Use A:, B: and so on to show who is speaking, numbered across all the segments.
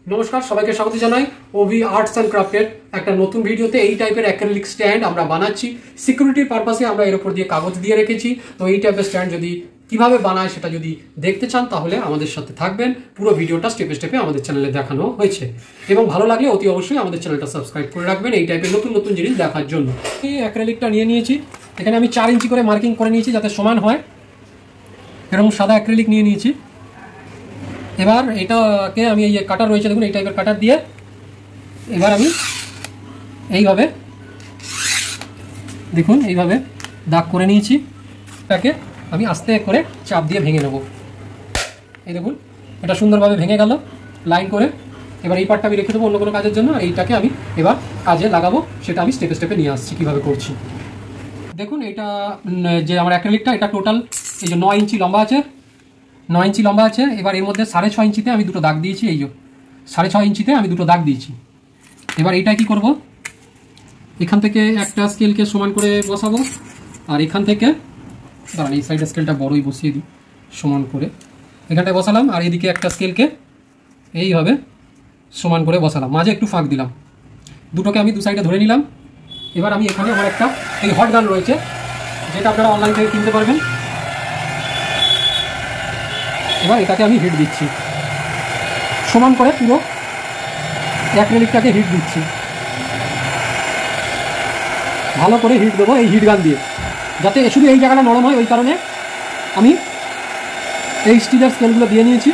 A: নমস্কার, সবাইকে স্বাগত জানাই ওভি আর্টস অ্যান্ড ক্রাফটের একটা নতুন ভিডিওতে। এই টাইপের অ্যাক্রিলিক স্ট্যান্ড আমরা বানাচ্ছি সিকিউরিটির পারপাসে। আমরা এর উপর দিয়ে কাগজ দিয়ে রেখেছি। তো এই টাইপের স্ট্যান্ড যদি কিভাবে বানায় সেটা যদি দেখতে চান তাহলে আমাদের সাথে থাকবেন। পুরো ভিডিওটা স্টেপে স্টেপে আমাদের চ্যানেলে দেখানো হয়েছে এবং ভালো লাগলে অতি অবশ্যই আমাদের চ্যানেলটা সাবস্ক্রাইব করে রাখবেন এই টাইপের নতুন নতুন জিনিস দেখার জন্য। এই অ্যাক্রিলিকটা নিয়ে নিয়েছি, এখানে আমি 4 ইঞ্চি করে মার্কিং করে নিয়েছি যাতে সমান হয়। এরকম সাদা অ্যাক্রিলিক নিয়ে নিয়েছি। এবার এটাকে আমি এই যে কাটার রয়েছে দেখুন, এই টাইপের কাটার দিয়ে এবার আমি এইভাবে দেখুন এইভাবে দাগ করে নিয়েছি। এটাকে আমি আস্তে করে চাপ দিয়ে ভেঙে নেব। এই দেখুন এটা সুন্দরভাবে ভেঙে গেল লাইন করে। এবার এই পার্টটা আমি রেখে দেবো অন্য কোনো কাজের জন্য। এইটাকে আমি এবার কাজে লাগাবো, সেটা আমি স্টেপে স্টেপে নিয়ে আসছি কীভাবে করছি। দেখুন এটা যে আমার অ্যাক্রিলিকটা এটা টোটাল এই যে 9 ইঞ্চি লম্বা আছে, 9 ইঞ্চি লম্বা আছে। এবার এর মধ্যে 6.5 ইঞ্চিতে আমি দুটো দাগ দিয়েছি। এই যে 6.5 ইঞ্চিতে আমি দুটো দাগ দিয়েছি। এবার এইটা কি করব, এখান থেকে একটা স্কেলকে সমান করে বসাবো, আর এখান থেকে দাঁড়ান এই সাইডের স্কেলটা বড়ই বসিয়ে দিই সমান করে। এখানটায় বসালাম আর এদিকে একটা স্কেলকে এইভাবে সমান করে বসালাম, মাঝে একটু ফাঁক দিলাম। দুটোকে আমি দু সাইডে ধরে নিলাম। এবার আমি এখানে আমার একটা এই হট গান রয়েছে যেটা আপনারা অনলাইন থেকে কিনতে পারবেন। এবার এটাকে আমি হিট দিচ্ছি সমান করে, পুরো অ্যাক্রিলিকটাকে হিট দিচ্ছি, ভালো করে হিট দেবো এই হিট গান দিয়ে, যাতে শুধু এই জায়গাটা নরম হয়। ওই কারণে আমি এই স্টিলের স্কেলগুলো দিয়ে নিয়েছি।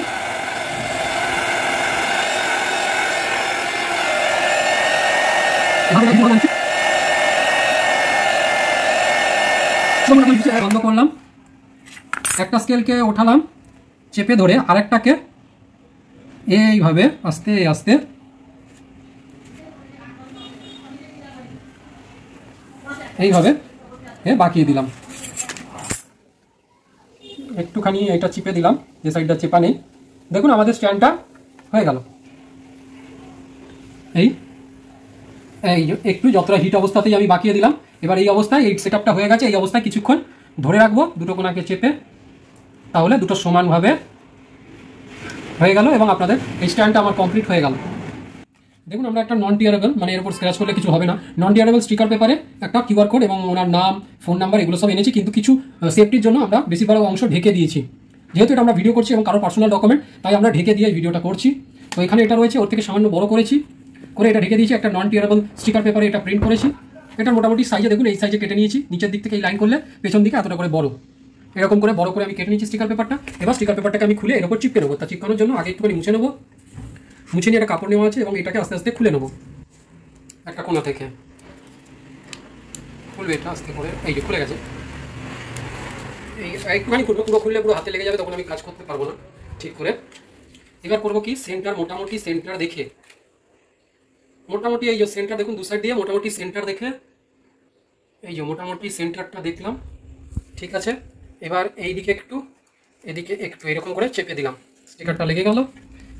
A: বন্ধ করলাম, একটা স্কেলকে ওঠালাম চেপে ধরে, আরেকটাকে এইভাবে আস্তে আস্তে এইভাবে বাঁকিয়ে দিলাম। একটুখানি এটা চিপে দিলাম, যে সাইডটা চেপা নেই। দেখুন আমাদের স্ট্যান্ডটা হয়ে গেল। এই এই একটু যতটা হিট অবস্থাতেই আমি বাঁকিয়ে দিলাম। এবার এই অবস্থায় এই সেটআপটা হয়ে গেছে। এই অবস্থায় কিছুক্ষণ ধরে রাখবো দুটো কোণাকে চেপে, তাহলে দুটো সমানভাবে হয়ে গেল এবং আপনাদের এই স্ট্যান্ডটা আমার কমপ্লিট হয়ে গেল। দেখুন আমরা একটা নন টিয়ারেবল, মানে এর উপর স্ক্র্যাচ করলে কিছু হবে না, নন টিয়ারেবল স্টিকার পেপারে একটা কিউআর কোড এবং ওনার নাম, ফোন নাম্বার এগুলো সব এনেছি, কিন্তু কিছু সেফটির জন্য আমরা বেশিরভাগ অংশ ঢেকে দিয়েছি। যেহেতু এটা আমরা ভিডিও করছি এবং কারো পার্সোনাল ডকুমেন্ট, তাই আমরা ঢেকে দিয়ে ভিডিওটা করছি। তো এখানে এটা রয়েছে, ওর থেকে সামান্য বড় করেছি, করে এটা ঢেকে দিয়েছি। একটা নন টিয়ারেবল স্টিকার পেপারে এটা প্রিন্ট করেছি। এটা মোটামুটি সাইজে দেখুন এই সাইজে কেটে নিয়েছি। নিচের দিক থেকে এই লাইন করলে পেছন দিকে এতটা করে বড়, এরকম করে বড় করে আমি কেটে নিয়েছি স্টিকার পেপারটা। এবার স্টিকার পেপারটাকে আমি খুলে এর উপর চিপকে নেবো। তা চিপকানোর জন্য আগে একটুখানি মুছে নেবো, মুছে নিয়ে একটা কাপড় নেওয়া আছে এবং এটাকে আস্তে আস্তে খুলে নেবো। একটা কোণা থেকে খুলবে এটা আস্তে করে, এই যে খুলে গেছে। এই একটুখানি খুলবো, পুরো খুললে পুরো হাতে লেগে যাবে, তখন আমি কাজ করতে পারবো না ঠিক করে। এবার করবো কি, সেন্টার মোটামুটি সেন্টার দেখে, মোটামুটি এই যে সেন্টার দেখুন দু সাইড দিয়ে মোটামুটি সেন্টার দেখে, এই যে মোটামুটি সেন্টারটা দেখলাম ঠিক আছে। এবার এই দিকে একটু এদিকে একটু এরকম করে চেপে দিলাম, স্টিকারটা লেগে গেল।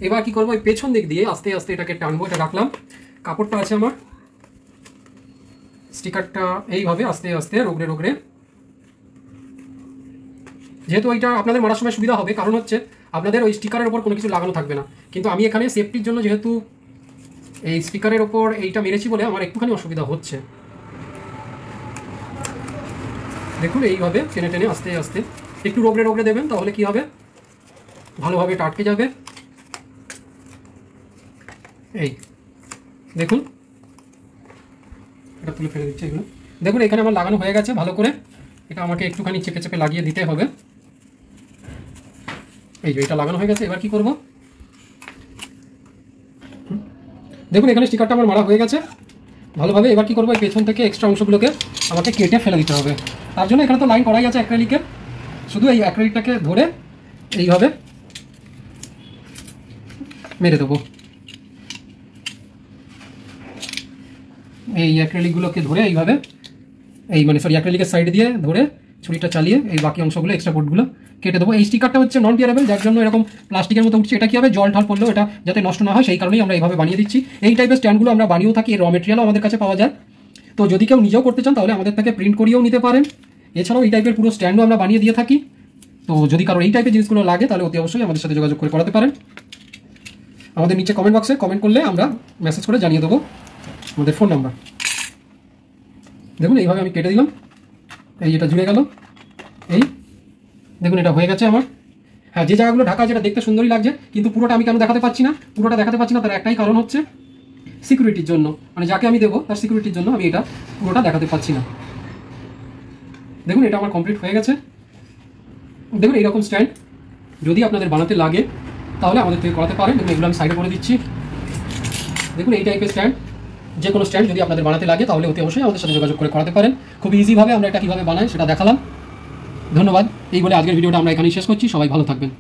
A: এবার কি করবো, এই পেছন দিক দিয়ে আস্তে আস্তে এটাকে টানবো। এটা রাখলাম, কাপড়টা আছে আমার, স্টিকারটা এইভাবে আস্তে আস্তে রোগড়ে রোগড়ে, যেহেতু ওইটা আপনাদের মারার সময় সুবিধা হবে, কারণ হচ্ছে আপনাদের ওই স্টিকারের ওপর কোনো কিছু লাগানো থাকবে না। কিন্তু আমি এখানে সেফটির জন্য যেহেতু এই স্টিকারের ওপর এইটা মেরেছি বলে আমার একটুখানি অসুবিধা হচ্ছে। দেখুন এইভাবে টেনে টেনে আস্তে আস্তে একটু রোগড়ে রোগড়ে দেবেন, তাহলে কি হবে, ভালোভাবে এটা আটকে যাবে। এই দেখুন এটা তুলে ফেলে দিচ্ছে এগুলো। দেখুন এখানে আমার লাগানো হয়ে গেছে ভালো করে। এটা আমাকে একটুখানি চেপে চেপে লাগিয়ে দিতে হবে। এই যে এটা লাগানো হয়ে গেছে। এবার কি করব, দেখুন এখানে স্টিকারটা আমার মারা হয়ে গেছে ভালোভাবে। এবার কি করবো, এই পেছন থেকে এক্সট্রা অংশগুলোকে আমাকে কেটে ফেলে দিতে হবে। তার জন্য এখানে তো লাইন করাই আছে অ্যাক্রিলিকের, শুধু এই অ্যাক্রিলিকটাকে ধরে এইভাবে মেরে দেবো। এই অ্যাক্রিলিকগুলোকে ধরে এইভাবে এই মানে সরি অ্যাক্রিলিকের সাইড দিয়ে ধরে ছুরিটা চালিয়ে এই বাকি অংশগুলো এক্সট্রা বোর্ডগুলো কেটে দেবো। এই স্টিকারটা হচ্ছে নন টিয়ারেবল, যার জন্য এরকম প্লাস্টিকের মতো উঠছে। এটা কি হবে, জল ঢাল পড়লেও এটা যাতে নষ্ট না হয় সেই কারণেই আমরা এইভাবে বানিয়ে দিচ্ছি। এই টাইপের স্ট্যান্ডগুলো আমরা বানিয়েও থাকি, এর র মেটেরিয়ালও আমাদের কাছে পাওয়া যায়। তো যদি কেউ নিজেও করতে চান তাহলে আমাদের থেকে প্রিন্ট করিয়েও নিতে পারেন। এছাড়াও এই টাইপের পুরো স্ট্যান্ডও আমরা বানিয়ে দিয়ে থাকি। তো যদি কারো এই টাইপের জিনিসগুলো লাগে তাহলে অতি অবশ্যই আমাদের সাথে যোগাযোগ করে করাতে পারেন। আমাদের নিচে কমেন্ট বক্সে কমেন্ট করলে আমরা মেসেজ করে জানিয়ে দেবো আমাদের ফোন নাম্বার। দেখুন এইভাবে আমি কেটে দিলাম, এই এটা জুড়ে গেল, এই দেখুন এটা হয়ে গেছে আমার। হ্যাঁ, যে জায়গাগুলো ঢাকা যেটা দেখতে সুন্দরই লাগছে, কিন্তু পুরোটা আমি কেন দেখাতে পাচ্ছি না, পুরোটা দেখাতে পাচ্ছি না তার একটাই কারণ হচ্ছে সিকিউরিটির জন্য, মানে যাকে আমি দেবো তার সিকিউরিটির জন্য আমি এটা পুরোটা দেখাতে পাচ্ছি না। দেখুন এটা আমার কমপ্লিট হয়ে গেছে। দেখুন এইরকম স্ট্যান্ড যদি আপনাদের বানাতে লাগে তাহলে আমাদের থেকে করাতে পারেন। দেখুন এগুলো আমি সাইডে করে দিচ্ছি। দেখুন এই টাইপের স্ট্যান্ড, যে কোনো স্ট্যান্ড যদি আপনাদের বানাতে লাগে তাহলে অতি অবশ্যই আমাদের সাথে যোগাযোগ করে করাতে পারেন। খুব ইজিভাবে আমরা এটা কীভাবে বানাই সেটা দেখালাম। ধন্যবাদ। এই বলে আজকের ভিডিওটা আমরা এখানেই শেষ করছি। সবাই ভালো থাকবেন।